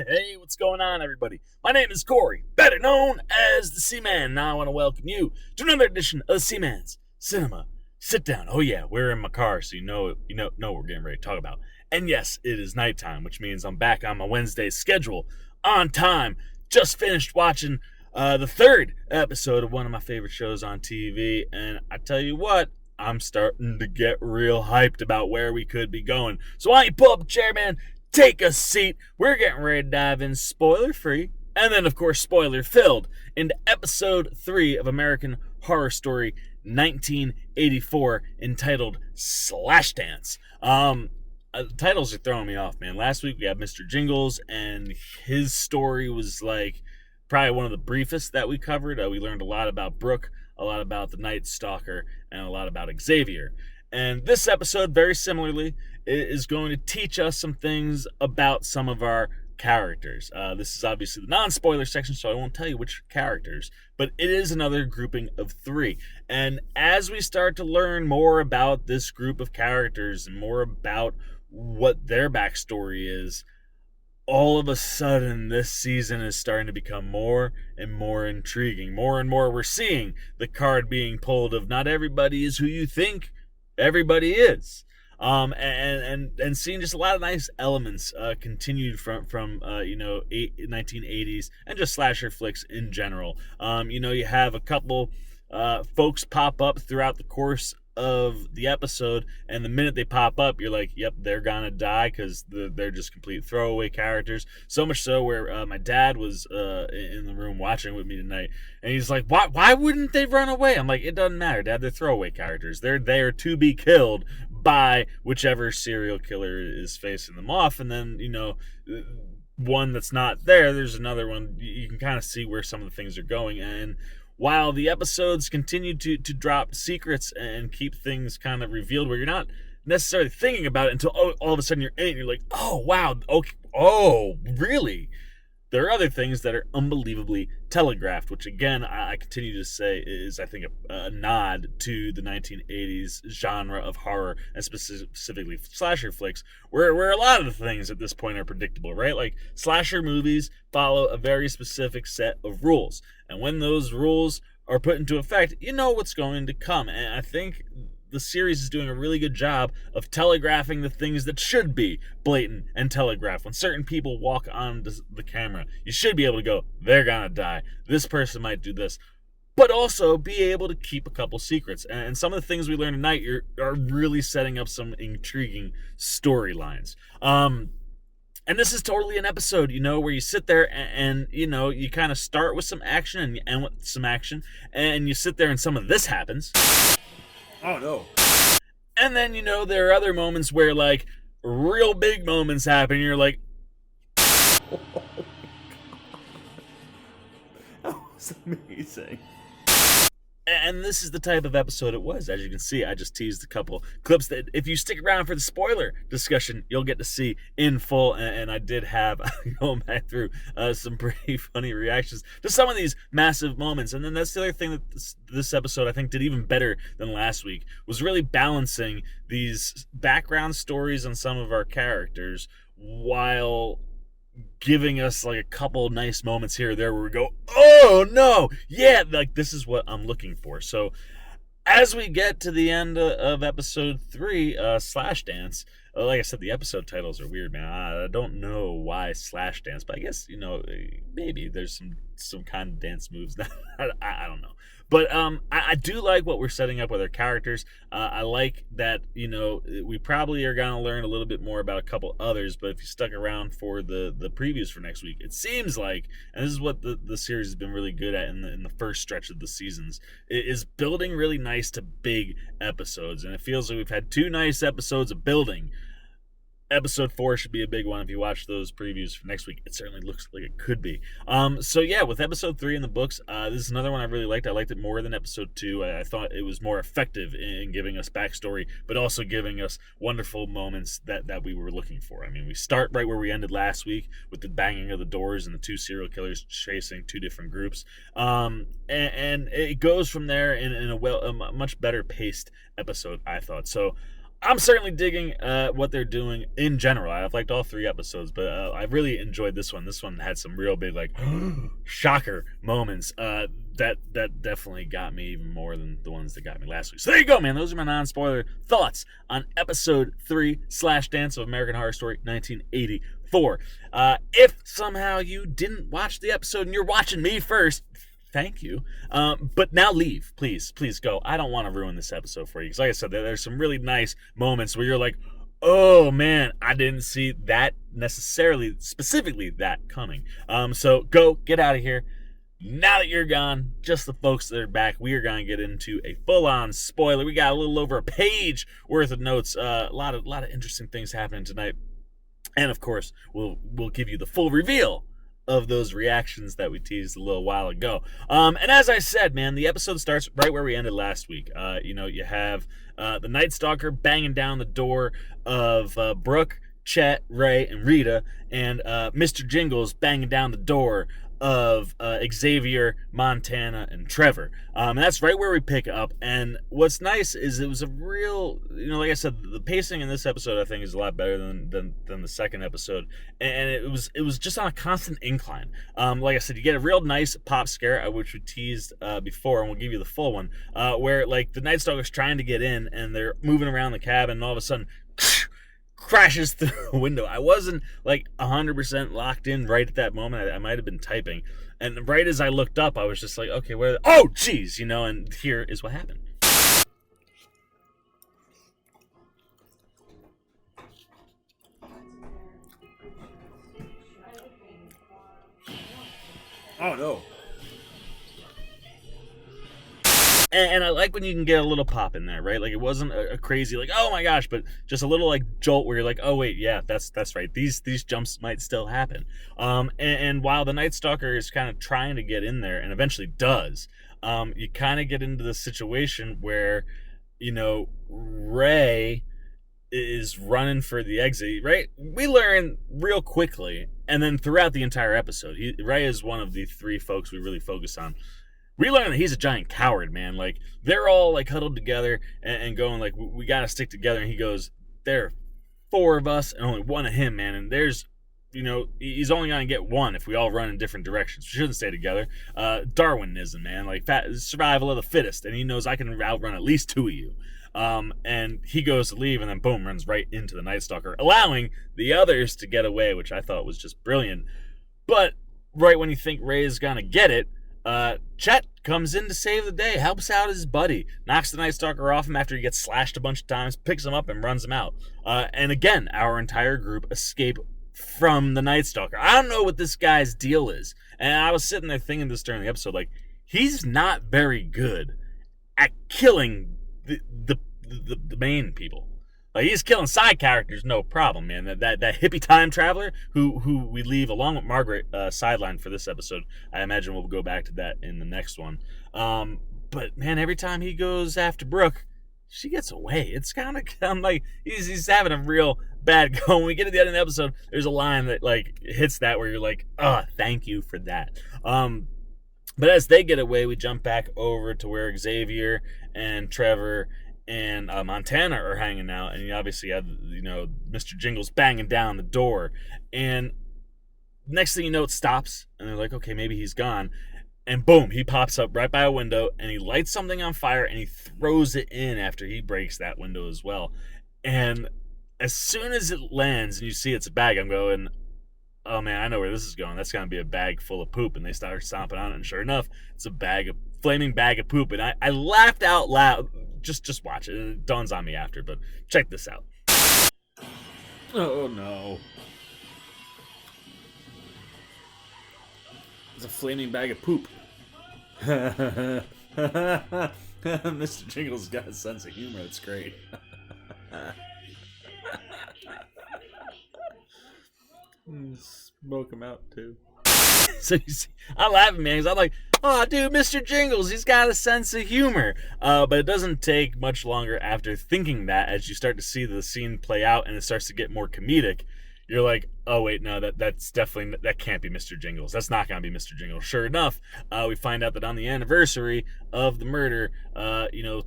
Hey, what's going on, everybody? My name is Corey, better known as the Seaman, and I want to welcome you to another edition of the Seaman's Cinema Sit-Down. Oh yeah, we're in my car, so you know what we're getting ready to talk about. And yes, it is nighttime, which means I'm back on my Wednesday schedule, on time. Just finished watching the third episode of one of my favorite shows on TV, and I tell you what, I'm starting to get real hyped about where we could be going. So why don't you pull up a chair, man? Take a seat. We're getting ready to dive in spoiler free, and then, of course, spoiler filled, into episode 3 of American Horror Story 1984, entitled Slashdance. The titles are throwing me off, man. Last week we had Mr. Jingles, and his story was like probably one of the briefest that we covered. We learned a lot about Brooke, a lot about the Night Stalker, and a lot about Xavier. And this episode, very similarly, is going to teach us some things about some of our characters. This is obviously the non-spoiler section, so I won't tell you which characters, but it is another grouping of 3. And as we start to learn more about this group of characters and more about what their backstory is, all of a sudden this season is starting to become more and more intriguing. More and more we're seeing the card being pulled of not everybody is who you think everybody is. And seeing just a lot of nice elements continued from 1980s and just slasher flicks in general. You have a couple folks pop up throughout the course of the episode, and the minute they pop up, you're like, yep, they're gonna die, because they're just complete throwaway characters. So much so where my dad was in the room watching with me tonight, and he's like, why wouldn't they run away? I'm like, it doesn't matter, Dad, they're throwaway characters. They're there to be killed by whichever serial killer is facing them off. And then, one that's not there's another one. You can kind of see where some of the things are going. And while the episodes continue to drop secrets and keep things kind of revealed where you're not necessarily thinking about it until all of a sudden you're in it and you're like, oh, wow, okay, oh, really? There are other things that are unbelievably telegraphed, which, again, I continue to say is, I think, a nod to the 1980s genre of horror, and specifically slasher flicks, where a lot of the things at this point are predictable, right? Like, slasher movies follow a very specific set of rules, and when those rules are put into effect, you know what's going to come. And I think the series is doing a really good job of telegraphing the things that should be blatant and telegraphed. When certain people walk on the camera, you should be able to go, they're gonna die, this person might do this, but also be able to keep a couple secrets. And some of the things we learn tonight are really setting up some intriguing storylines. And this is totally an episode, where you sit there and you kind of start with some action and you end with some action, and you sit there and some of this happens. Oh, no. And then, there are other moments where, like, real big moments happen, and you're like, That was amazing. and this is the type of episode it was. As you can see, I just teased a couple clips that, if you stick around for the spoiler discussion, you'll get to see in full. And I did have, going back through, some pretty funny reactions to some of these massive moments. And then that's the other thing that this episode, I think, did even better than last week, was really balancing these background stories on some of our characters while giving us like a couple nice moments here or there where we go, oh no, yeah, like this is what I'm looking for. So as we get to the end of episode 3, Slashdance, like I said, the episode titles are weird, man. I don't know why Slashdance, but I guess, maybe there's some kind of dance moves. I don't know. But I do like what we're setting up with our characters. I like that, we probably are going to learn a little bit more about a couple others, but if you stuck around for the previews for next week, it seems like, and this is what the series has been really good at in the first stretch of the seasons, is building really nice to big episodes. And it feels like we've had 2 nice episodes of building. Episode 4 should be a big one. If you watch those previews for next week, it certainly looks like it could be. So yeah, with episode 3 in the books, this is another one I really liked. I liked it more than episode 2. I thought it was more effective in giving us backstory, but also giving us wonderful moments that we were looking for. I mean, we start right where we ended last week with the banging of the doors and the 2 serial killers chasing 2 different groups. And it goes from there in a much better paced episode, I thought. So I'm certainly digging what they're doing in general. I've liked all 3 episodes, but I really enjoyed this one. This one had some real big, like, shocker moments that definitely got me even more than the ones that got me last week. So there you go, man. Those are my non-spoiler thoughts on episode 3, Slashdance of American Horror Story 1984. If somehow you didn't watch the episode and you're watching me first, thank you. But now leave. Please go. I don't want to ruin this episode for you. Because like I said, there's some really nice moments where you're like, oh man, I didn't see that necessarily, specifically that coming. So go, get out of here. Now that you're gone, just the folks that are back, we are going to get into a full-on spoiler. We got a little over a page worth of notes. A lot of interesting things happening tonight. And of course, we'll give you the full reveal of those reactions that we teased a little while ago. And as I said, man, the episode starts right where we ended last week. You have the Night Stalker banging down the door of Brooke, Chet, Ray, and Rita, and Mr. Jingles banging down the door of Xavier, Montana, and Trevor. And that's right where we pick up. And what's nice is it was a real, like I said, the pacing in this episode I think is a lot better than the second episode. And it was just on a constant incline. Like I said, you get a real nice pop scare, which we teased before, and we'll give you the full one, where like the Night Stalker's trying to get in, and they're moving around the cabin, and all of a sudden, crashes through a window. I wasn't like 100% locked in right at that moment. I might have been typing, and right as I looked up, I was just like, okay, where? Oh, geez, and here is what happened. Oh no. And I like when you can get a little pop in there, right? Like it wasn't a crazy like, oh my gosh, but just a little like jolt where you're like, oh wait, yeah, that's right. These jumps might still happen. And while the Night Stalker is kind of trying to get in there and eventually does, you kind of get into the situation where, Ray is running for the exit, right? We learn real quickly, and then throughout the entire episode, Ray is one of the 3 folks we really focus on. We learn that he's a giant coward, man. Like, they're all, like, huddled together and going, like, we got to stick together. And he goes, there are 4 of us and only 1 of him, man. And there's, he's only going to get 1 if we all run in different directions. We shouldn't stay together. Darwinism, man. Like, survival of the fittest. And he knows I can outrun at least 2 of you. And he goes to leave and then, boom, runs right into the Night Stalker, allowing the others to get away, which I thought was just brilliant. But right when you think Ray is going to get it, Chet comes in to save the day, helps out his buddy, knocks the Night Stalker off him after he gets slashed a bunch of times, picks him up and runs him out. And again, our entire group escape from the Night Stalker. I don't know what this guy's deal is. And I was sitting there thinking this during the episode, like, he's not very good at killing the main people. Like, he's killing side characters, no problem, man. That hippie time traveler who we leave along with Margaret sidelined for this episode. I imagine we'll go back to that in the next one. But man, every time he goes after Brooke, she gets away. It's kind of like he's having a real bad go. When we get to the end of the episode, there's a line that like hits that where you're like, thank you for that. But as they get away, we jump back over to where Xavier and Trevor and Montana are hanging out, and you obviously have Mr. Jingles banging down the door, and next thing you know, it stops, and they're like, okay, maybe he's gone, and boom, he pops up right by a window, and he lights something on fire, and he throws it in after he breaks that window as well. And as soon as it lands and you see it's a bag, I'm going, oh man, I know where this is going. That's going to be a bag full of poop. And they start stomping on it, and sure enough, it's a flaming bag of poop. And I laughed out loud. Just watch it. It dawns on me after, but check this out. Oh no. It's a flaming bag of poop. Mr. Jingles got a sense of humor. It's great. Smoke him out too. So you see, I'm laughing, man, because I'm like, oh, dude, Mr. Jingles, he's got a sense of humor. But it doesn't take much longer after thinking that, as you start to see the scene play out and it starts to get more comedic, you're like, oh wait, no, that's definitely, that can't be Mr. Jingles. That's not gonna be Mr. Jingles. Sure enough, we find out that on the anniversary of the murder,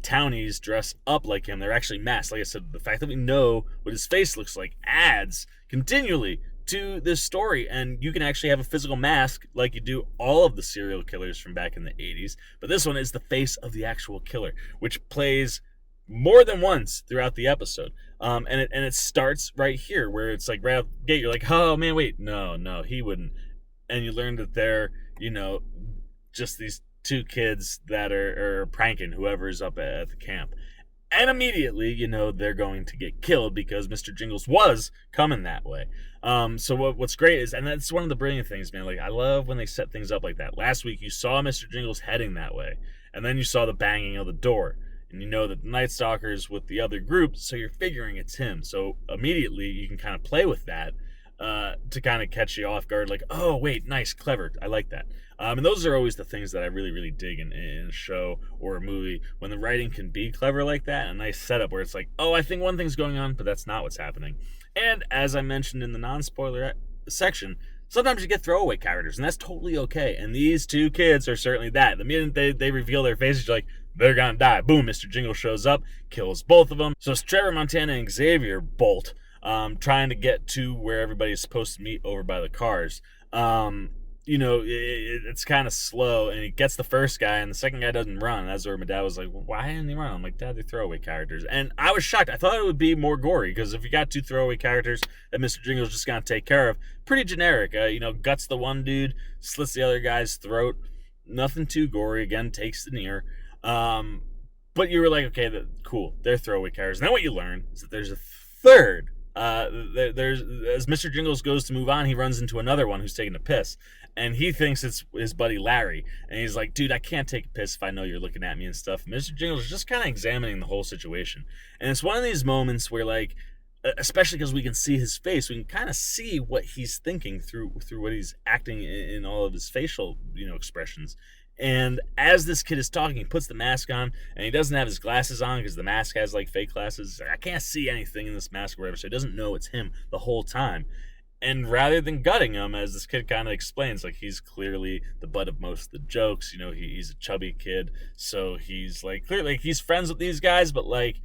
townies dress up like him. They're actually masked. Like I said, the fact that we know what his face looks like adds continually to this story, and you can actually have a physical mask like you do all of the serial killers from back in the 80s, but this one is the face of the actual killer, which plays more than once throughout the episode. And it starts right here where it's like right out the gate, you're like, oh man, wait, no, he wouldn't. And you learn that they're, just these two kids that are pranking whoever's up at the camp. And immediately, they're going to get killed because Mr. Jingles was coming that way. So what's great is, and that's one of the brilliant things, man. Like, I love when they set things up like that. Last week, you saw Mr. Jingles heading that way, and then you saw the banging of the door, and you know that the Night Stalker's with the other group, so you're figuring it's him. So immediately, you can kind of play with that to kind of catch you off guard. Like, oh wait, nice, clever, I like that. And those are always the things that I really, really dig in a show or a movie, when the writing can be clever like that, a nice setup where it's like, oh, I think one thing's going on, but that's not what's happening. And as I mentioned in the non-spoiler section, sometimes you get throwaway characters, and that's totally okay. And these two kids are certainly that. The minute they reveal their faces, you're like, they're gonna die. Boom, Mr. Jingle shows up, kills both of them. So it's Trevor, Montana, and Xavier bolt, trying to get to where everybody's supposed to meet over by the cars. It's kind of slow, and he gets the first guy, and the second guy doesn't run. And that's where my dad was like, well, why didn't he run? I'm like, Dad, they're throwaway characters. And I was shocked. I thought it would be more gory, because if you got two throwaway characters that Mr. Jingle's just going to take care of, pretty generic. Guts the one dude, slits the other guy's throat. Nothing too gory. Again, takes the near. But you were like, okay, cool. They're throwaway characters. And then what you learn is that there's a third. There's as Mr. Jingles goes to move on, he runs into another one who's taking a piss, and he thinks it's his buddy Larry, and he's like, dude, I can't take a piss if I know you're looking at me and stuff. And Mr. Jingles is just kind of examining the whole situation, and it's one of these moments where, like, especially because we can see his face, we can kind of see what he's thinking through what he's acting in all of his facial expressions. And as this kid is talking, he puts the mask on, and he doesn't have his glasses on because the mask has like fake glasses. I can't see anything in this mask or whatever, so he doesn't know it's him the whole time. And rather than gutting him, as this kid kind of explains, like, he's clearly the butt of most of the jokes. He's a chubby kid, so he's like clearly, like, he's friends with these guys, but like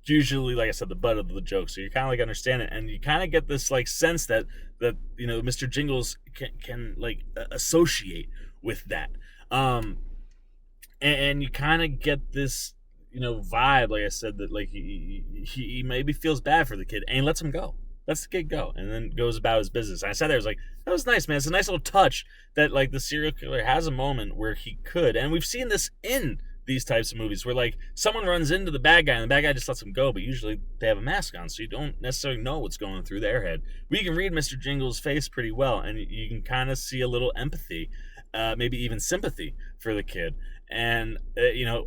usually, like I said, the butt of the joke. So you kind of like understand it, and you kind of get this like sense that Mr. Jingles can like associate with that, and you kind of get this vibe, like I said, that like he maybe feels bad for the kid, and he lets him go. Lets the kid go, and then goes about his business. And I sat there, I was like, that was nice, man. It's a nice little touch that like the serial killer has a moment where he could, and we've seen this in these types of movies where like someone runs into the bad guy and the bad guy just lets him go, but usually they have a mask on, so you don't necessarily know what's going through their head. We can read Mr. Jingle's face pretty well, and you can kind of see a little empathy, maybe even sympathy for the kid, and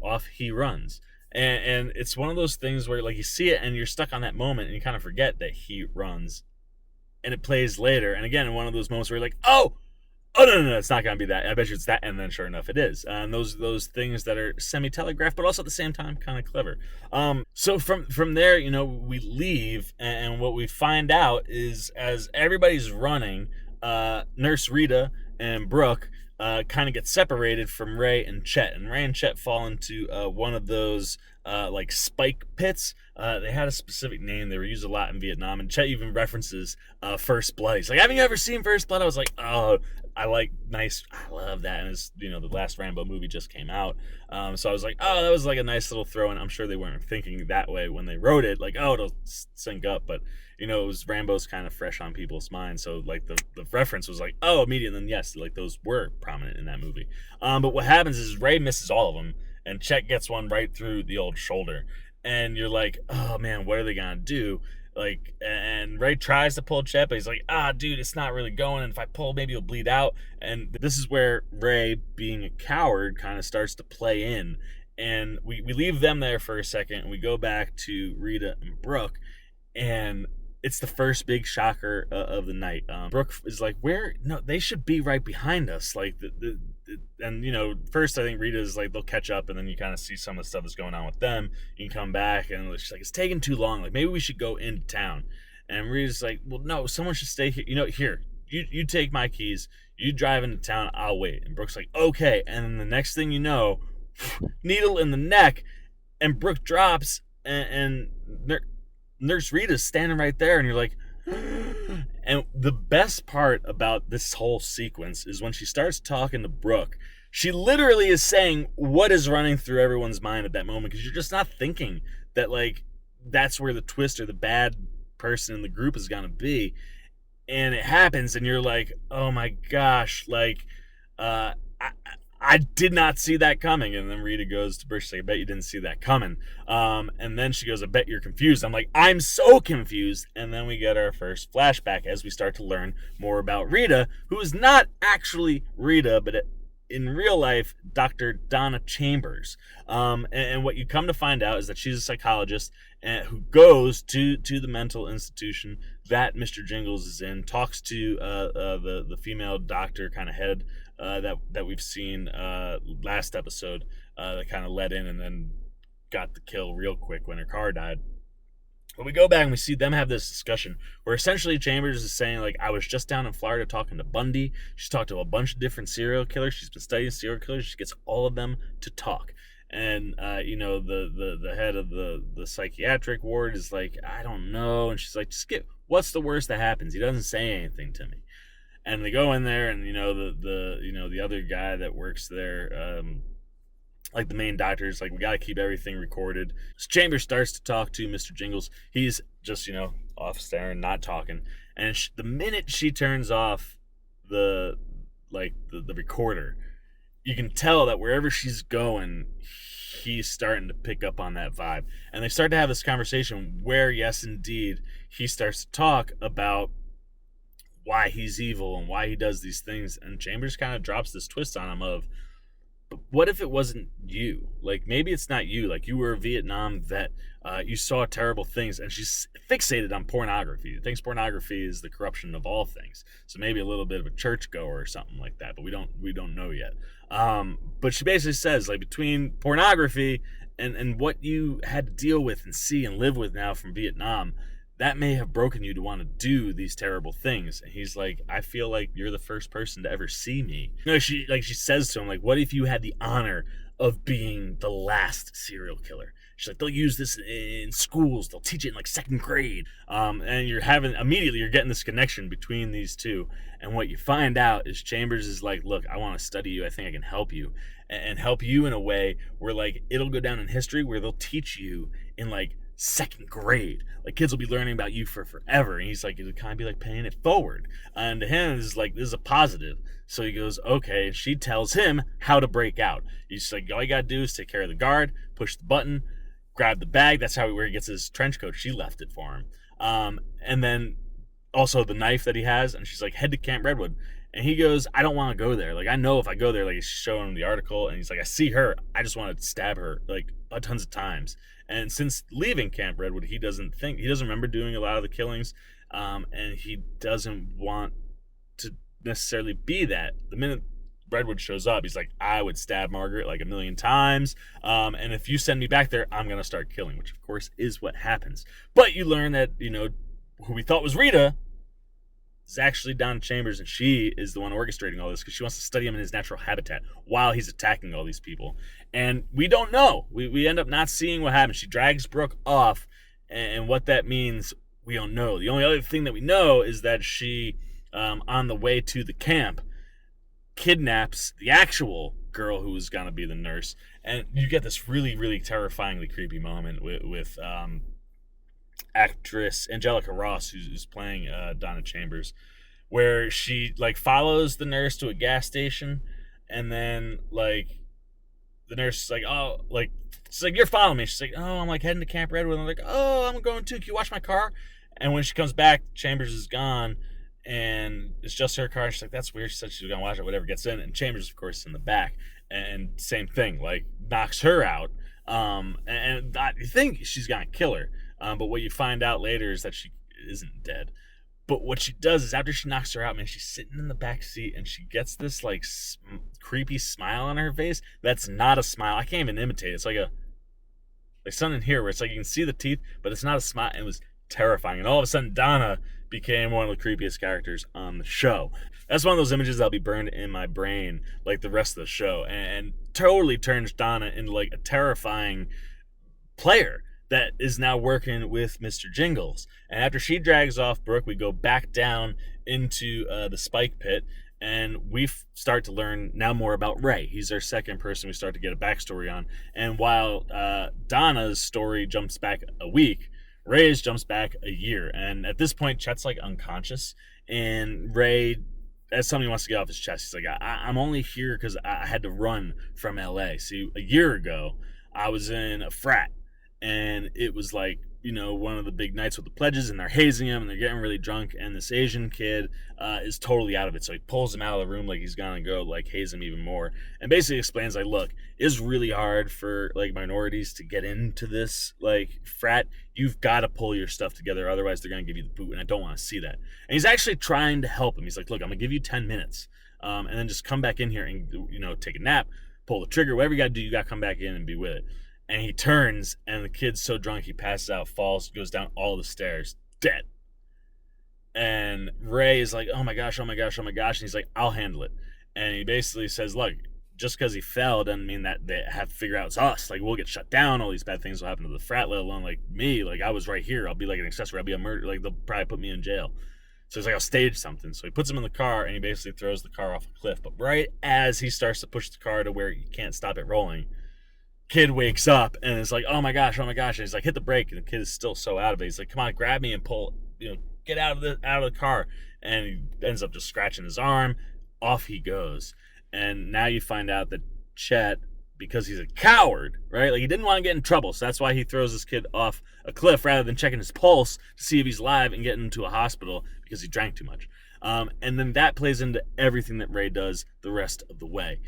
off he runs. And it's one of those things where like you see it and you're stuck on that moment, and you kind of forget that he runs, and it plays later, and again in one of those moments where you're like, oh no, it's not gonna be that. I bet you it's that, and then sure enough it is. And those things that are semi-telegraphed, but also at the same time kind of clever. So from there, we leave, and what we find out is, as everybody's running, Nurse Rita and Brooke kind of get separated from Ray and Chet, and Ray and Chet fall into one of those like spike pits. They had a specific name. They were used a lot in Vietnam, and Chet even references First Blood. He's like, haven't you ever seen First Blood? I was like, oh, I love that. And it's, the last Rambo movie just came out. So I was like, oh, that was like a nice little throw in. I'm sure they weren't thinking that way when they wrote it, like, oh, it'll sync up, but it was Rambo's kind of fresh on people's minds. So like the reference was like, oh, immediate. And then yes, like those were prominent in that movie. But what happens is Ray misses all of them, and Chet gets one right through the old shoulder. And you're like, oh man, what are they gonna do? Like, and Ray tries to pull Chet, but he's like, dude, it's not really going, and if I pull, maybe it'll bleed out. And this is where Ray, being a coward, kind of starts to play in. And we leave them there for a second, and we go back to Rita and Brooke, and it's the first big shocker of the night. Brooke is like, where? No, they should be right behind us. Like, and first I think Rita is like, they'll catch up, and then you kind of see some of the stuff that's going on with them. You can come back, and she's like, it's taking too long. Like, maybe we should go into town. And Rita's like, well, no, someone should stay here. Here, you take my keys. You drive into town. I'll wait. And Brooke's like, okay. And then the next thing you know, needle in the neck, and Brooke drops, and Nurse Rita's standing right there, and you're like, and the best part about this whole sequence is when she starts talking to Brooke, she literally is saying what is running through everyone's mind at that moment, because you're just not thinking that, like, that's where the twist or the bad person in the group is going to be. And it happens, and you're like, oh my gosh, like, I did not see that coming. And then Rita goes to Brooke, she's like, I bet you didn't see that coming. And then she goes, I bet you're confused. I'm like, I'm so confused. And then we get our first flashback as we start to learn more about Rita, who is not actually Rita, but in real life, Dr. Donna Chambers. And what you come to find out is that she's a psychologist who goes to the mental institution that Mr. Jingles is in, talks to the female doctor kind of head that we've seen last episode that kind of let in and then got the kill real quick when her car died. But we go back and we see them have this discussion where essentially Chambers is saying, like, I was just down in Florida talking to Bundy. She's talked to a bunch of different serial killers. She's been studying serial killers. She gets all of them to talk. And, the head of the psychiatric ward is like, I don't know. And she's like, what's the worst that happens? He doesn't say anything to me. And they go in there, and the other guy that works there, like the main doctor, is like, we got to keep everything recorded. So Chambers starts to talk to Mr. Jingles. He's just off staring, not talking. And the minute she turns off the recorder, you can tell that wherever she's going, he's starting to pick up on that vibe. And they start to have this conversation where, yes, indeed, he starts to talk about why he's evil and why he does these things. And Chambers kind of drops this twist on him of, but what if it wasn't you? Like, maybe it's not you. Like, you were a Vietnam vet. You saw terrible things. And she's fixated on pornography. She thinks pornography is the corruption of all things. So maybe a little bit of a churchgoer or something like that. But we don't know yet. But she basically says, like, between pornography and what you had to deal with and see and live with now from Vietnam, that may have broken you to want to do these terrible things. And he's like, I feel like you're the first person to ever see me. She says to him, like, what if you had the honor of being the last serial killer? She's like, they'll use this in schools. They'll teach it in like second grade. And you're getting this connection between these two. And what you find out is Chambers is like, look, I want to study you. I think I can help you and help you in a way where, like, it'll go down in history where they'll teach you in like second grade. Like, kids will be learning about you for forever. And he's like, it'll kind of be like paying it forward. And to him, this is a positive. So he goes, okay. And she tells him how to break out. He's like, all you gotta do is take care of the guard, push the button, grab the bag. That's where he gets his trench coat. She left it for him. And then also the knife that he has. And she's like, head to Camp Redwood. And he goes, I don't want to go there. Like, I know if I go there, like, he's showing him the article, and he's like, I see her. I just want to stab her, like, tons of times. And since leaving Camp Redwood, he doesn't remember doing a lot of the killings, and he doesn't want to necessarily be that. The minute Redwood shows up, he's like, I would stab Margaret like 1,000,000 times, and if you send me back there, I'm going to start killing, which, of course, is what happens. But you learn that, who we thought was Rita is actually Donna Chambers, and she is the one orchestrating all this because she wants to study him in his natural habitat while he's attacking all these people. And we don't know. We end up not seeing what happens. She drags Brooke off, and what that means, we don't know. The only other thing that we know is that she, on the way to the camp, kidnaps the actual girl who is going to be the nurse. And you get this really, really terrifyingly creepy moment with actress Angelica Ross, who's playing Donna Chambers, where she like follows the nurse to a gas station, and then like the nurse is like, oh, like, she's like, you're following me. She's like, oh, I'm like heading to Camp Redwood. And I'm like, oh, I'm going too. Can you watch my car? And when she comes back, Chambers is gone, and it's just her car. She's like, that's weird. She said she was gonna watch it. Whatever. Gets in, and Chambers, of course, is in the back, and same thing, like knocks her out. And you think she's gonna kill her. But what you find out later is that she isn't dead. But what she does is after she knocks her out, man, she's sitting in the back seat and she gets this like creepy smile on her face. That's not a smile. I can't even imitate it. It's like something here where it's like you can see the teeth, but it's not a smile. It was terrifying. And all of a sudden, Donna became one of the creepiest characters on the show. That's one of those images that'll be burned in my brain like the rest of the show, and totally turns Donna into like a terrifying player that is now working with Mr. Jingles. And after she drags off Brooke, we go back down into the spike pit, and we start to learn now more about Ray. He's our second person we start to get a backstory on. And while Donna's story jumps back a week, Ray's jumps back a year. And at this point, Chet's like unconscious, and Ray, as something he wants to get off his chest, he's like, I'm only here because I had to run from LA. See, a year ago, I was in a frat, and it was like, you know, one of the big nights with the pledges, and they're hazing him, and they're getting really drunk, and this Asian kid is totally out of it, so he pulls him out of the room like he's gonna go like haze him even more, and basically explains like, look, it's really hard for like minorities to get into this like frat. You've got to pull your stuff together, otherwise they're gonna give you the boot, and I don't want to see that. And he's actually trying to help him. He's like, look, I'm gonna give you 10 minutes, and then just come back in here and, you know, take a nap, pull the trigger, whatever you gotta do, you gotta come back in and be with it. And he turns, and the kid's so drunk he passes out, falls, goes down all the stairs, dead. And Ray is like, oh my gosh, oh my gosh, oh my gosh. And he's like, I'll handle it. And he basically says, look, just because he fell doesn't mean that they have to figure out it's us. Like, we'll get shut down. All these bad things will happen to the frat, let alone like me. Like, I was right here. I'll be like an accessory. I'll be a murder. Like, they'll probably put me in jail. So he's like, I'll stage something. So he puts him in the car, and he basically throws the car off a cliff. But right as he starts to push the car to where you can't stop it rolling, kid wakes up and is like, oh my gosh, and he's like, hit the brake, and the kid is still so out of it. He's like, come on, grab me and pull, you know, get out of the car. And he ends up just scratching his arm. Off he goes. And now you find out that Chet, because he's a coward, right? Like, he didn't want to get in trouble, so that's why he throws this kid off a cliff rather than checking his pulse to see if he's alive and getting into a hospital because he drank too much. And then that plays into everything that Ray does the rest of the way.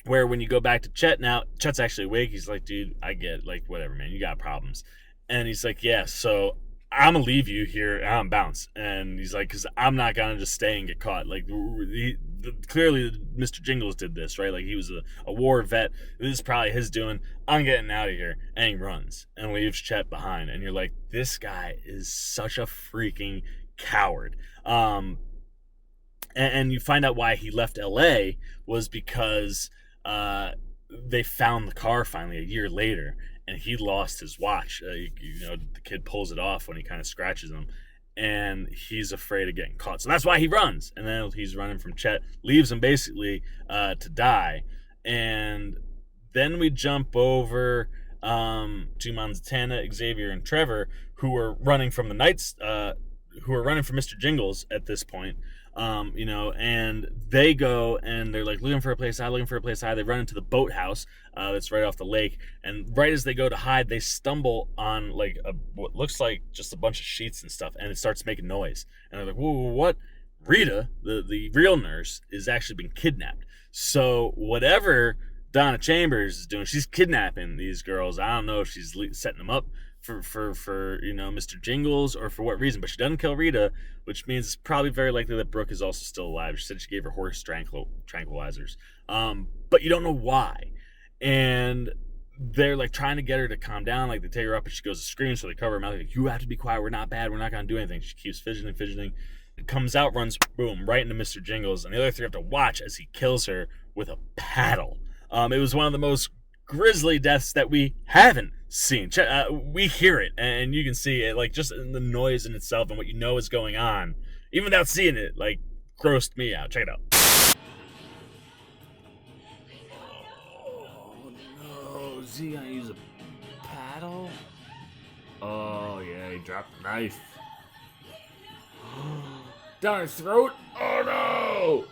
Where when you go back to Chet now, Chet's actually awake. He's like, dude, I get it. Like, whatever, man. You got problems. And he's like, yeah, so I'm going to leave you here and I'm bounce. And he's like, because I'm not going to just stay and get caught. Like, clearly Mr. Jingles did this, right? Like, he was a war vet. This is probably his doing. I'm getting out of here. And he runs and leaves Chet behind. And you're like, this guy is such a freaking coward. And you find out why he left LA was because they found the car finally a year later, and he lost his watch. You know, the kid pulls it off when he kind of scratches him, and he's afraid of getting caught. So that's why he runs. And then he's running from Chet, leaves him basically to die. And then we jump over to Montana, Xavier, and Trevor, who are running from the Knights, who are running from Mr. Jingles at this point. You know, and they go and they're like looking for a place to hide. They run into the boathouse that's right off the lake, and right as they go to hide, they stumble on like what looks like just a bunch of sheets and stuff, and it starts making noise. And they're like, whoa, what? Rita, the real nurse, is actually been kidnapped. So whatever Donna Chambers is doing, she's kidnapping these girls. I don't know if she's setting them up for you know, Mr. Jingles or for what reason, but she doesn't kill Rita, which means it's probably very likely that Brooke is also still alive. She said she gave her horse tranquilizers, but you don't know why. And they're like trying to get her to calm down, like they take her up and she goes to scream, so they cover her mouth like, you have to be quiet, we're not bad, we're not gonna do anything. She keeps fidgeting. It comes out, runs boom right into Mr. Jingles, and the other three have to watch as he kills her with a paddle. It was one of the most grisly deaths that we haven't seen. We hear it, and you can see it, like, just in the noise in itself and what you know is going on, even without seeing it, like, grossed me out. Check it out. Oh no, is he gonna use a paddle? Oh yeah, he dropped the knife. Down his throat? Oh no!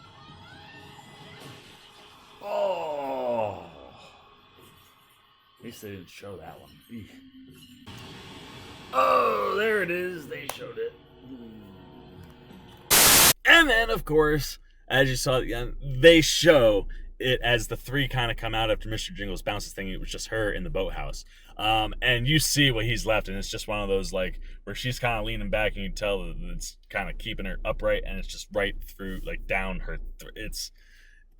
Oh! At least they didn't show that one. Eek. Oh, there it is. They showed it. And then, of course, as you saw at the end, they show it as the three kind of come out after Mr. Jingles bounces thinking it was just her in the boathouse. And you see what he's left, and it's just one of those, like, where she's kind of leaning back, and you tell that it's kind of keeping her upright, and it's just right through, like, down her. It's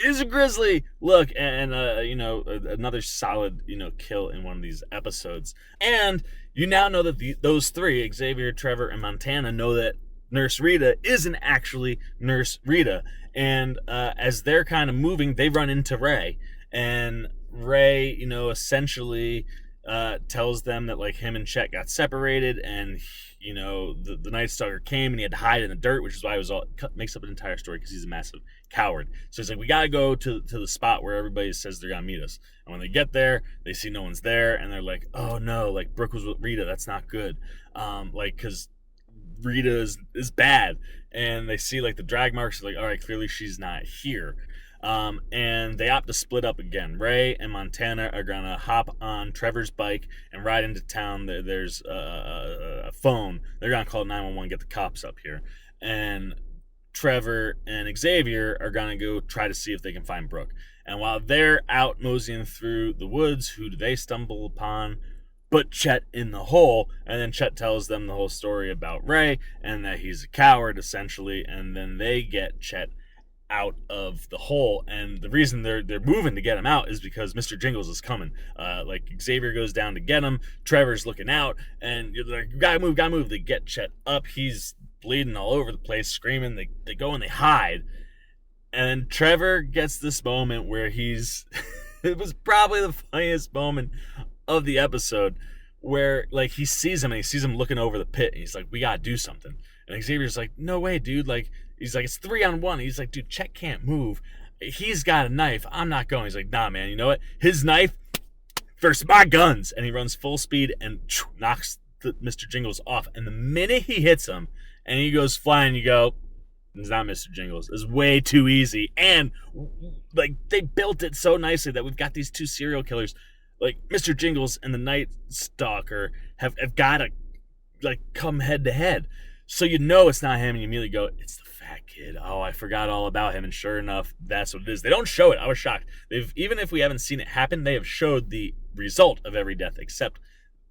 is a grizzly. Look, and another solid kill in one of these episodes. And you now know that those three, Xavier, Trevor, and Montana, know that Nurse Rita isn't actually Nurse Rita. And as they're kind of moving, they run into Ray, and Ray, essentially tells them that like him and Chet got separated, and the Night Stalker came and he had to hide in the dirt, which is why it was all makes up an entire story because he's a massive coward. So he's like, we gotta go to the spot where everybody says they're gonna meet us. And when they get there, they see no one's there, and they're like, oh no, like Brooke was with Rita, that's not good. Because Rita is bad, and they see like the drag marks, like, all right, clearly she's not here. And they opt to split up again. Ray and Montana are gonna hop on Trevor's bike and ride into town. There's a phone. They're gonna call 911, get the cops up here. And Trevor and Xavier are gonna go try to see if they can find Brooke. And while they're out moseying through the woods, who do they stumble upon? But Chet in the hole. And then Chet tells them the whole story about Ray and that he's a coward, essentially. And then they get Chet out of the hole, and the reason they're moving to get him out is because Mr. Jingles is coming. Like Xavier goes down to get him, Trevor's looking out, and you're like, gotta move. They get Chet up, he's bleeding all over the place, screaming. They go and they hide, and Trevor gets this moment where he's it was probably the funniest moment of the episode, where like he sees him looking over the pit, and he's like, we gotta do something. And Xavier's like, no way, dude. Like, he's like, it's 3-on-1. He's like, dude, Chet can't move. He's got a knife. I'm not going. He's like, nah, man. You know what? His knife versus my guns. And he runs full speed and knocks Mr. Jingles off. And the minute he hits him and he goes flying, you go, it's not Mr. Jingles. It's way too easy. And like they built it so nicely that we've got these two serial killers, like Mr. Jingles and the Night Stalker, have got to like come head to head. So you know it's not him, and you immediately go, it's the fat kid. Oh, I forgot all about him, and sure enough, that's what it is. They don't show it. I was shocked. Even if we haven't seen it happen, they have showed the result of every death, except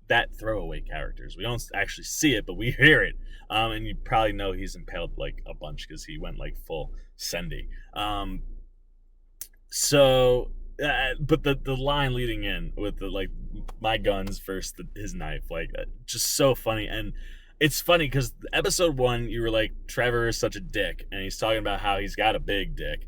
that throwaway characters. We don't actually see it, but we hear it. And you probably know he's impaled like a bunch because he went like full Sendy. But the line leading in with the like my guns versus his knife, like just so funny. And it's funny because episode 1, you were like, Trevor is such a dick, and he's talking about how he's got a big dick,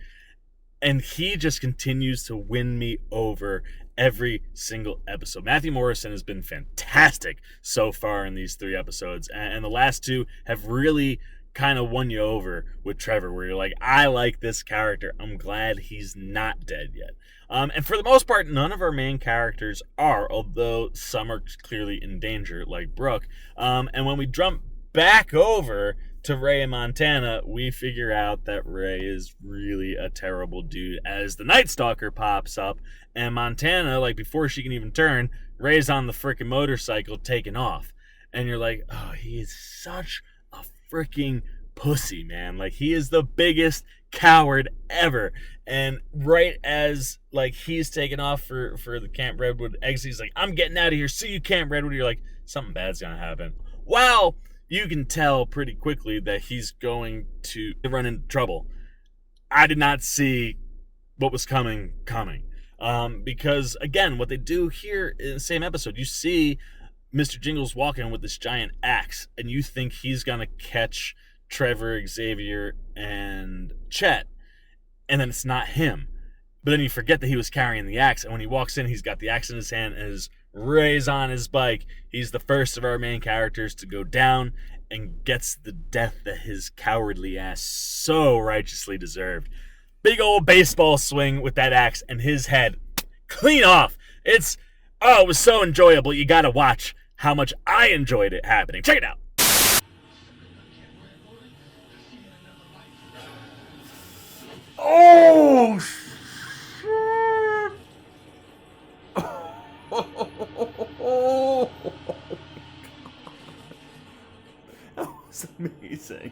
and he just continues to win me over every single episode. Matthew Morrison has been fantastic so far in these 3 episodes, and the last 2 have really kind of won you over with Trevor, where you're like, I like this character. I'm glad he's not dead yet. And for the most part, none of our main characters are, although some are clearly in danger, like Brooke. And when we jump back over to Ray and Montana, we figure out that Ray is really a terrible dude as the Night Stalker pops up, and Montana, like before she can even turn, Ray's on the freaking motorcycle taking off. And you're like, oh, he is such a freaking pussy, man. Like, he is the biggest coward ever. And right as like he's taking off for the Camp Redwood exit, he's like, I'm getting out of here, see you, Camp Redwood. You're like, something bad's gonna happen. Well, you can tell pretty quickly that he's going to run into trouble. I did not see what was coming. Because again, what they do here in the same episode, you see Mr. Jingles walking with this giant axe, and you think he's gonna catch Trevor, Xavier, and Chet, and then it's not him. But then you forget that he was carrying the axe, and when he walks in, he's got the axe in his hand, and his Ray's on his bike. He's the first of our main characters to go down and gets the death that his cowardly ass so righteously deserved. Big old baseball swing with that axe, and his head clean off. It was so enjoyable. You gotta watch how much I enjoyed it happening. Check it out. Oh, shit. That was amazing.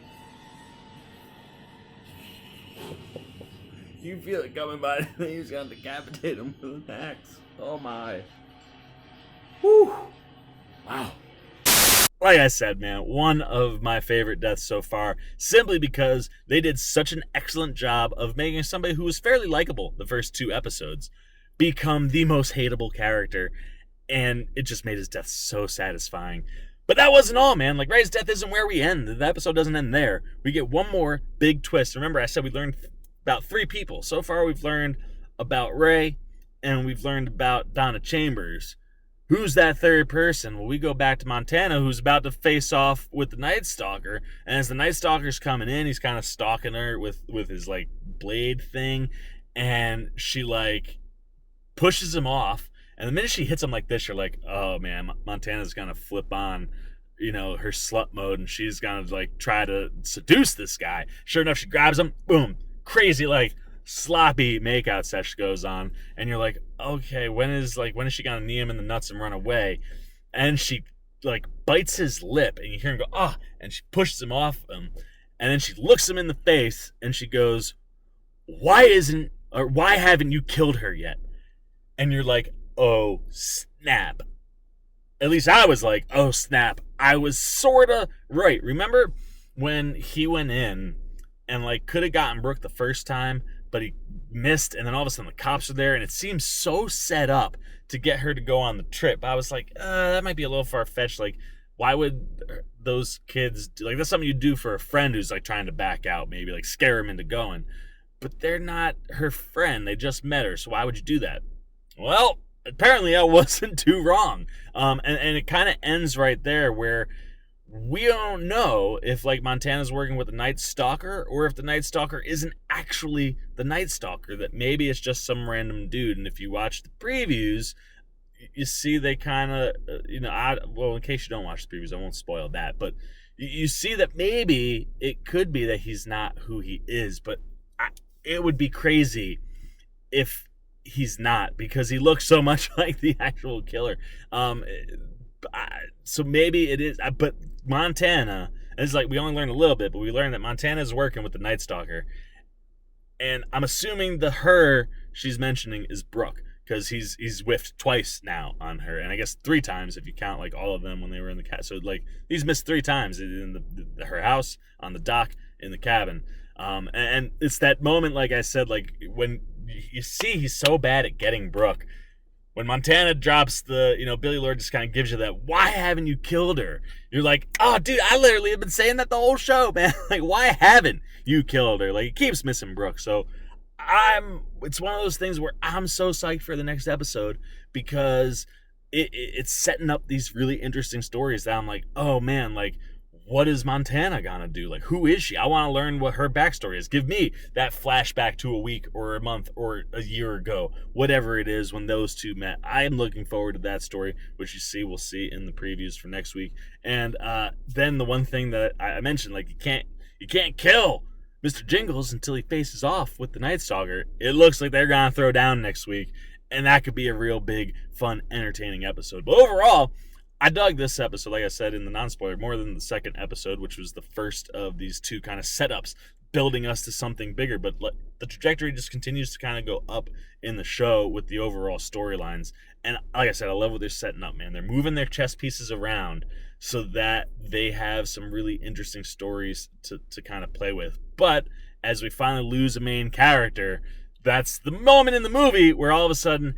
You feel it coming by, and then he's gonna decapitate him with an axe. Oh my. Whew. Wow. like I said, man, one of my favorite deaths so far, simply because they did such an excellent job of making somebody who was fairly likable the first 2 episodes become the most hateable character, and it just made his death so satisfying. But that wasn't all, man. Like, Ray's death isn't where we end. The episode doesn't end there. We get one more big twist. Remember, I said we learned about 3 people. So far, we've learned about Ray, and we've learned about Donna Chambers. Who's that third person? Well, we go back to Montana, who's about to face off with the Night Stalker. And as the Night Stalker's coming in, he's kind of stalking her with his, like, blade thing. And she, like, pushes him off. And the minute she hits him like this, you're like, oh, man, Montana's going to flip on, her slut mode. And she's going to, like, try to seduce this guy. Sure enough, she grabs him. Boom. Crazy, like, sloppy makeout session goes on, and you're like, okay, when is she gonna knee him in the nuts and run away? And she, like, bites his lip, and you hear him go, ah, and she pushes him off him, and then she looks him in the face, and she goes, why haven't you killed her yet? And you're like, oh snap. At least I was like, oh snap. I was sorta right. Remember when he went in and, like, could have gotten Brooke the first time, but he missed, and then all of a sudden the cops are there, and it seems so set up to get her to go on the trip. I was like, that might be a little far-fetched. Like, why would those kids do, like, that's something you do for a friend who's, like, trying to back out, maybe, like, scare him into going. But they're not her friend. They just met her, so why would you do that? Well, apparently I wasn't too wrong. And it kind of ends right there, where we don't know if, like, Montana's working with the Night Stalker, or if the Night Stalker isn't actually the Night Stalker, that maybe it's just some random dude. And if you watch the previews, you see they kind of, well, in case you don't watch the previews, I won't spoil that, but you see that maybe it could be that he's not who he is, but it would be crazy if he's not, because he looks so much like the actual killer. So maybe it is, but Montana, and it's like, we only learned a little bit, but we learned that Montana is working with the Night Stalker, and I'm assuming the her she's mentioning is Brooke, because he's whiffed twice now on her, and I guess 3 times if you count, like, all of them when they were in the cat. So, like, he's missed 3 times in her house, on the dock, in the cabin, and it's that moment, like I said, like, when you see he's so bad at getting Brooke. When Montana drops the, Billy Lord just kind of gives you that, why haven't you killed her? You're like, oh, dude, I literally have been saying that the whole show, man. Like, why haven't you killed her? Like, he keeps missing Brooke. So it's one of those things where I'm so psyched for the next episode, because it's setting up these really interesting stories that I'm like, oh, man, like, what is Montana gonna do? Like, who is she? I want to learn what her backstory is. Give me that flashback to a week or a month or a year ago, whatever it is, when those two met. I am looking forward to that story, which we'll see in the previews for next week. And then the one thing that I mentioned, like, you can't kill Mr. Jingles until he faces off with the Night Stalker. It looks like they're gonna throw down next week, and that could be a real big, fun, entertaining episode. But overall, I dug this episode, like I said in the non-spoiler, more than the second episode, which was the first of these 2 kind of setups, building us to something bigger. But the trajectory just continues to kind of go up in the show with the overall storylines. And like I said, I love what they're setting up, man. They're moving their chess pieces around so that they have some really interesting stories to kind of play with. But as we finally lose a main character, that's the moment in the movie where all of a sudden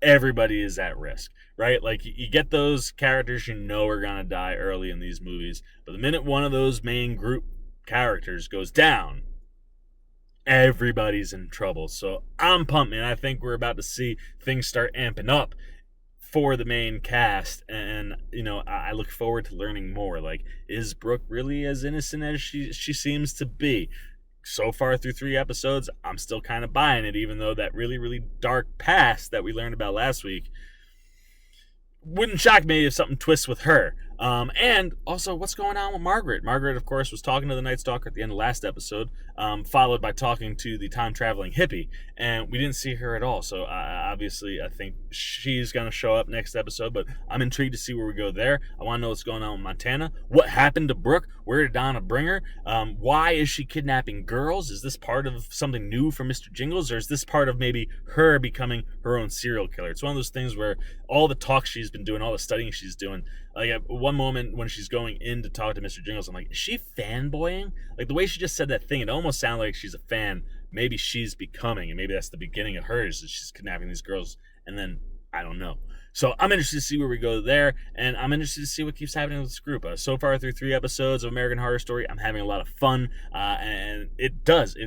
everybody is at risk. Right? Like, you get those characters are gonna die early in these movies, but the minute one of those main group characters goes down, everybody's in trouble. So I'm pumped, man. I think we're about to see things start amping up for the main cast, and I look forward to learning more. Like, is Brooke really as innocent as she seems to be? So far through 3 episodes, I'm still kind of buying it, even though that really, really dark past that we learned about last week wouldn't shock me if something twists with her. And also, what's going on with Margaret? Margaret, of course, was talking to the Night Stalker at the end of last episode, followed by talking to the time-traveling hippie, and we didn't see her at all. So, obviously, I think she's going to show up next episode, but I'm intrigued to see where we go there. I want to know what's going on with Montana. What happened to Brooke? Where did Donna bring her? Why is she kidnapping girls? Is this part of something new for Mr. Jingles, or is this part of maybe her becoming her own serial killer? It's one of those things where all the talk she's been doing, all the studying she's doing, Like at one moment when she's going in to talk to Mr. Jingles, I'm like, is she fanboying? Like the way she just said that thing, it almost sounded like she's a fan. Maybe she's becoming, and maybe that's the beginning of hers. Is she's kidnapping these girls, and then I don't know. So I'm interested to see where we go there, and I'm interested to see what keeps happening with this group. So far through 3 episodes of American Horror Story, I'm having a lot of fun, and it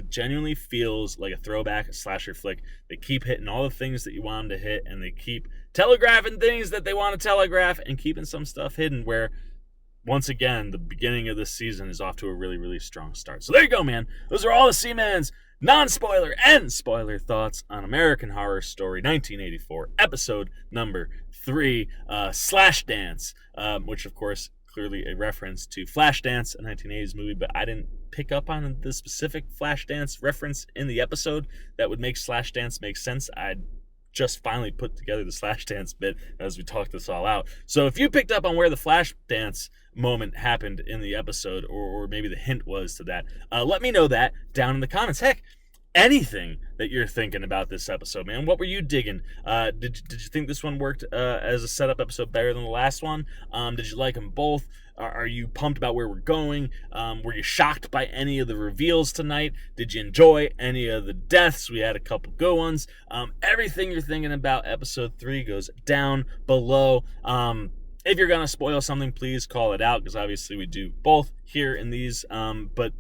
genuinely feels like a throwback, a slasher flick. They keep hitting all the things that you want them to hit, and they keep telegraphing things that they want to telegraph, and keeping some stuff hidden where, once again, the beginning of this season is off to a really, really strong start. So there you go, man. Those are all the Seaman's non-spoiler and spoiler thoughts on American Horror Story 1984, episode number 3, Slashdance, which, of course, clearly a reference to Flashdance, a 1980s movie, but I didn't pick up on the specific Flashdance reference in the episode that would make Slashdance make sense. I just finally put together the Slashdance bit as we talked this all out. So if you picked up on where the Flashdance moment happened in the episode, or maybe the hint was to that, let me know that down in the comments. Heck, anything that you're thinking about this episode, man. What were you digging? Did you think this one worked as a setup episode better than the last one? Did you like them both? Are you pumped about where we're going? Were you shocked by any of the reveals tonight? Did you enjoy any of the deaths? We had a couple good ones. Everything you're thinking about episode 3 goes down below. If you're going to spoil something, please call it out, because obviously we do both here in these. But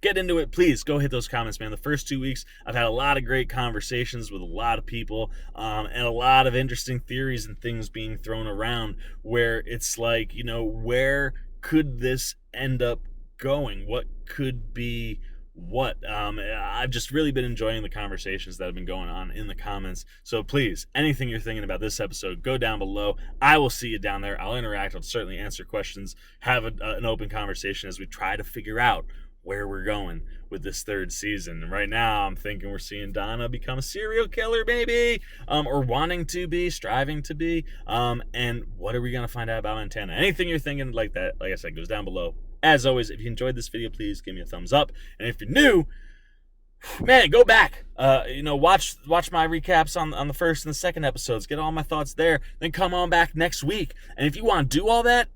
get into it, please. Go hit those comments, man. The first 2 weeks, I've had a lot of great conversations with a lot of people, and a lot of interesting theories and things being thrown around where it's like, where could this end up going? What could be what? I've just really been enjoying the conversations that have been going on in the comments. So please, anything you're thinking about this episode, go down below. I will see you down there. I'll interact. I'll certainly answer questions, have an open conversation as we try to figure out where we're going with this 3rd season. And right now, I'm thinking we're seeing Donna become a serial killer, maybe, or wanting to be, striving to be. And what are we going to find out about Montana? Anything you're thinking like that, like I said, goes down below. As always, if you enjoyed this video, please give me a thumbs up. And if you're new, man, go back. Watch my recaps on the 1st and the 2nd episodes. Get all my thoughts there. Then come on back next week. And if you want to do all that,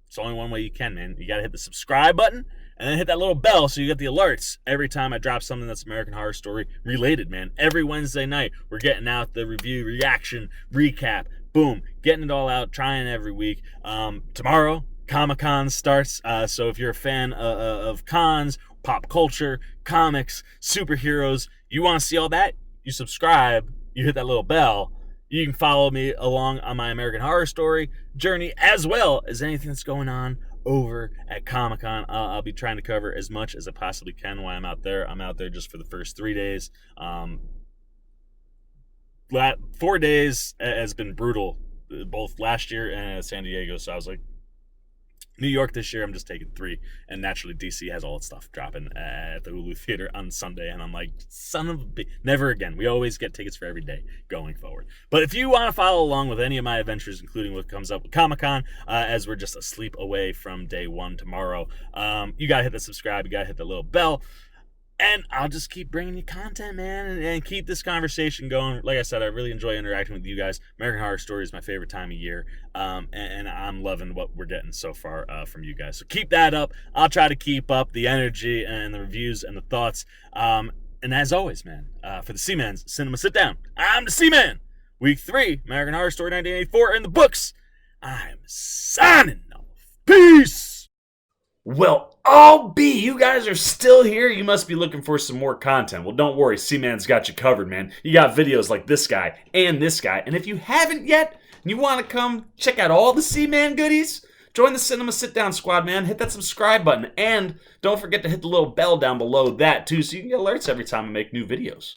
it's only one way you can, man. You got to hit the subscribe button and then hit that little bell so you get the alerts every time I drop something that's American Horror Story related, man. Every Wednesday night, we're getting out the review, reaction, recap. Boom. Getting it all out, trying every week. Tomorrow, Comic-Con starts, so if you're a fan of cons, pop culture, comics, superheroes, you want to see all that, you subscribe, you hit that little bell, you can follow me along on my American Horror Story journey, as well as anything that's going on over at Comic-Con. I'll be trying to cover as much as I possibly can while I'm out there. I'm out there just for the first 3 days. 4 days has been brutal, both last year and San Diego, so I was like, New York this year, I'm just taking 3, and naturally DC has all its stuff dropping at the Hulu Theater on Sunday, and I'm like, son of a bitch, never again. We always get tickets for every day going forward. But if you want to follow along with any of my adventures, including what comes up with Comic-Con, as we're just a sleep away from day 1 tomorrow, you gotta hit the subscribe, you gotta hit the little bell. And I'll just keep bringing you content, man, and keep this conversation going. Like I said, I really enjoy interacting with you guys. American Horror Story is my favorite time of year, and I'm loving what we're getting so far from you guys. So keep that up. I'll try to keep up the energy and the reviews and the thoughts. And as always, man, for the Seaman's Cinema Sit Down, I'm the Seaman. Week 3, American Horror Story 1984 in the books. I'm signing off. Peace! Well, I'll be. You guys are still here. You must be looking for some more content. Well, don't worry. Seaman's got you covered, man. You got videos like this guy and this guy. And if you haven't yet, and you want to come check out all the Seaman goodies, join the Cinema Sit Down squad, man. Hit that subscribe button. And don't forget to hit the little bell down below that, too, so you can get alerts every time I make new videos.